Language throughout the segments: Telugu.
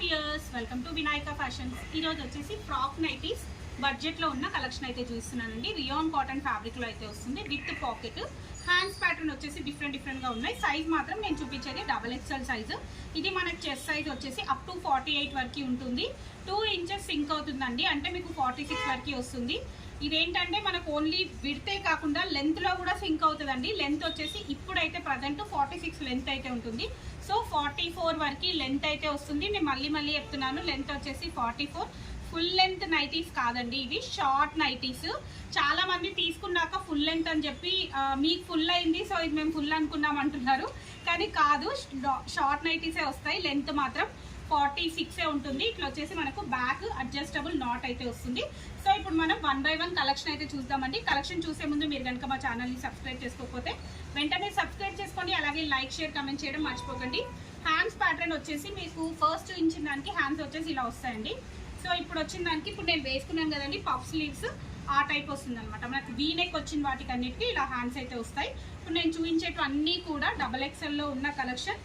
Viewers, welcome to Vinayaka fashions. ఈరోజు వచ్చేసి ఫ్రాక్ నైటీస్ బడ్జెట్లో ఉన్న కలెక్షన్ అయితే చూస్తున్నానండి. రియాన్ కాటన్ ఫ్యాబ్రిక్లో అయితే వస్తుంది విత్ పాకెట్. హ్యాండ్స్ ప్యాటర్న్ వచ్చేసి డిఫరెంట్గా ఉన్నాయి. సైజ్ మాత్రం నేను చూపించేది XXL సైజు. ఇది మనకి చెస్ట్ సైజ్ వచ్చేసి అప్ టు 48 వరకు ఉంటుంది. 2 ఇంచెస్ సింక్ అవుతుందండి, అంటే మీకు 46 వరకు వస్తుంది. ఇదేంటంటే మనకు ఓన్లీ విడ్తే కాకుండా లెంత్లో కూడా సింక్ అవుతుందండి. లెంత్ వచ్చేసి ఇప్పుడైతే ప్రజెంట్ 46 లెంత్ అయితే ఉంటుంది. సో 44 వరకు లెంత్ అయితే వస్తుంది. నేను మళ్ళీ చెప్తున్నాను, లెంత్ వచ్చేసి 44. ఫుల్ లెంత్ నైటీస్ కాదండి, ఇవి షార్ట్ నైటీస్. చాలా మంది తీసుకున్నాక ఫుల్ లెంత్ అని చెప్పి మీకు ఫుల్ అయింది, సో ఇది మేము ఫుల్ అనుకున్నాం అంటున్నారు. కానీ కాదు, షార్ట్ నైటీసే వస్తాయి. లెంత్ మాత్రం 46 ఉంటుంది. ఇట్లా వచ్చేసి మనకు బ్యాక్ అడ్జస్టబుల్ నాట్ అయితే వస్తుంది. సో ఇప్పుడు మనం 1 by 1 కలెక్షన్ అయితే చూద్దామండి. కలెక్షన్ చూసే ముందు మీరు కనుక మా ఛానల్ని సబ్స్క్రైబ్ చేసుకోకపోతే వెంటనే సబ్స్క్రైబ్ చేసుకోండి. అలాగే లైక్, షేర్, కమెంట్ చేయడం మర్చిపోకండి. హ్యాండ్స్ ప్యాటర్న్ వచ్చేసి మీకు ఫస్ట్ ఇచ్చిన దానికి హ్యాండ్స్ వచ్చేసి ఇలా వస్తాయండి. సో ఇప్పుడు వచ్చిన దానికి ఇప్పుడు నేను వేసుకున్నాను కదండి పఫ్ స్లీవ్స్, ఆ టైప్ వస్తుంది అనమాట. మనకి వీ నెక్ వచ్చిన వాటికి అన్నిటికీ ఇలా హ్యాండ్స్ అయితే వస్తాయి. ఇప్పుడు నేను చూపించేటివి అన్నీ కూడా XXLలో ఉన్న కలెక్షన్.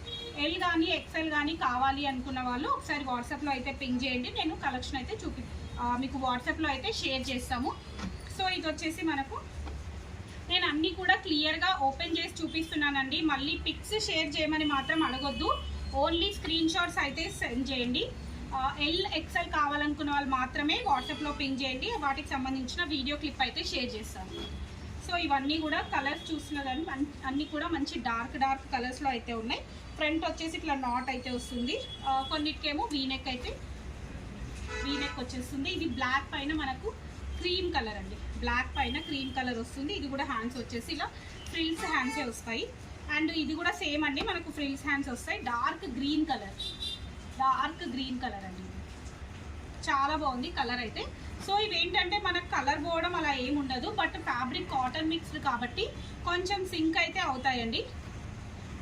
ఎల్ కానీ XL కానీ కావాలి అనుకున్న వాళ్ళు ఒకసారి వాట్సాప్లో అయితే పింగ్ చేయండి. నేను కలెక్షన్ అయితే మీకు వాట్సాప్లో అయితే షేర్ చేస్తాము. సో ఇది వచ్చేసి మనకు నేను అన్నీ కూడా క్లియర్గా ఓపెన్ చేసి చూపిస్తున్నానండి. మళ్ళీ పిక్స్ షేర్ చేయమని మాత్రం అడగొద్దు, ఓన్లీ స్క్రీన్ షాట్స్ అయితే సెండ్ చేయండి. XL కావాలనుకున్న వాళ్ళు మాత్రమే వాట్సాప్లో పింగ్ చేయండి. వాటికి సంబంధించిన వీడియో క్లిప్ అయితే షేర్ చేస్తాను. సో ఇవన్నీ కూడా కలర్స్ చూస్తున్నదని అన్నీ కూడా మంచి డార్క్ కలర్స్లో అయితే ఉన్నాయి. ఫ్రంట్ వచ్చేసి ఇట్లా నాట్ అయితే వస్తుంది. కొన్నిటికేమో వీనెక్ వచ్చేస్తుంది. ఇది బ్లాక్ పైన మనకు క్రీమ్ కలర్ అండి, బ్లాక్ పైన క్రీమ్ కలర్ వస్తుంది. ఇది కూడా హ్యాండ్స్ వచ్చేసి ఇలా ఫ్రిల్స్ హ్యాండ్సే వస్తాయి. అండ్ ఇది కూడా సేమ్ అండి, మనకు ఫ్రిల్స్ హ్యాండ్స్ వస్తాయి. డార్క్ గ్రీన్ కలర్ అండి, చాలా బాగుంది కలర్ అయితే. సో ఇవేంటంటే మనకు కలర్ పోవడం అలా ఏమి ఉండదు, బట్ ఫ్యాబ్రిక్ కాటన్ మిక్స్డ్ కాబట్టి కొంచెం సింక్ అయితే అవుతాయండి.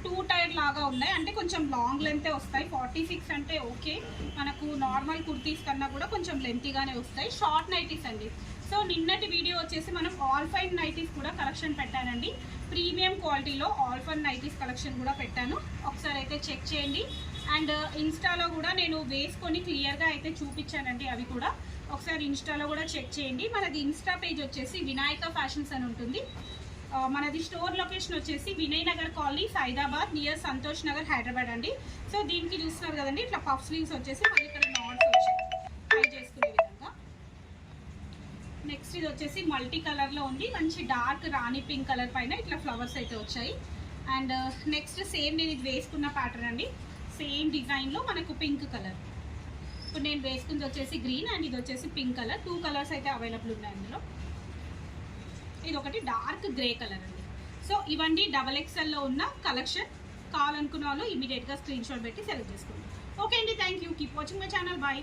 2 టైర్ లాగా ఉన్నాయి, అంటే కొంచెం లాంగ్ లెంతే వస్తాయి. 46 అంటే ఓకే, మనకు నార్మల్ కుర్తీస్ కన్నా కూడా కొంచెం లెంతీగానే వస్తాయి. షార్ట్ నైటీస్ అండి. సో నిన్నటి వీడియో వచ్చేసి మనం ఆల్ ఫైన్ నైటీస్ కూడా కలెక్షన్ పెట్టానండి. ప్రీమియం క్వాలిటీలో ఆల్ ఫైన్ నైటీస్ కలెక్షన్ కూడా పెట్టాను, ఒకసారి అయితే చెక్ చేయండి. అండ్ ఇన్స్టాలో కూడా నేను వేసుకొని క్లియర్గా అయితే చూపించానండి, అవి కూడా ఒకసారి ఇన్స్టాలో కూడా చెక్ చేయండి. మనది ఇన్స్టా పేజ్ వచ్చేసి వినాయక ఫ్యాషన్స్ అని ఉంటుంది. మనది స్టోర్ లొకేషన్ వచ్చేసి వినయ్ నగర్ కాలనీ, సైదాబాద్, నియర్ సంతోష్ నగర్, హైదరాబాద్ అండి. సో దీనికి చూస్తున్నారు కదండి, ఇట్లా పఫ్ స్లీవ్స్ వచ్చేసి మళ్ళీ ఇక్కడ నాట్స్ వచ్చాయి ట్రై చేసుకునే విధంగా. నెక్స్ట్ ఇది వచ్చేసి మల్టీ కలర్లో ఉంది, మంచి డార్క్ రాణి పింక్ కలర్ పైన ఇట్లా ఫ్లవర్స్ అయితే వచ్చాయి. అండ్ నెక్స్ట్ సేమ్ నేను ఇది వేసుకున్న ప్యాటర్న్ అండి, సేమ్ డిజైన్లో మనకు పింక్ కలర్. ఇప్పుడు నేను వేసుకుంది వచ్చేసి గ్రీన్ అండ్ ఇది వచ్చేసి పింక్ కలర్. 2 కలర్స్ అయితే అవైలబుల్ ఉన్నాయి అందులో. ఇది ఒకటి డార్క్ గ్రే కలర్ అండి. సో ఇవన్నీ XXLలో ఉన్న కలెక్షన్. కావాలనుకున్న వాళ్ళు ఇమీడియట్గా స్క్రీన్ షాట్ పెట్టి సెలెక్ట్ చేసుకోండి. ఓకే అండి, thank you. Keep watching my channel. Bye.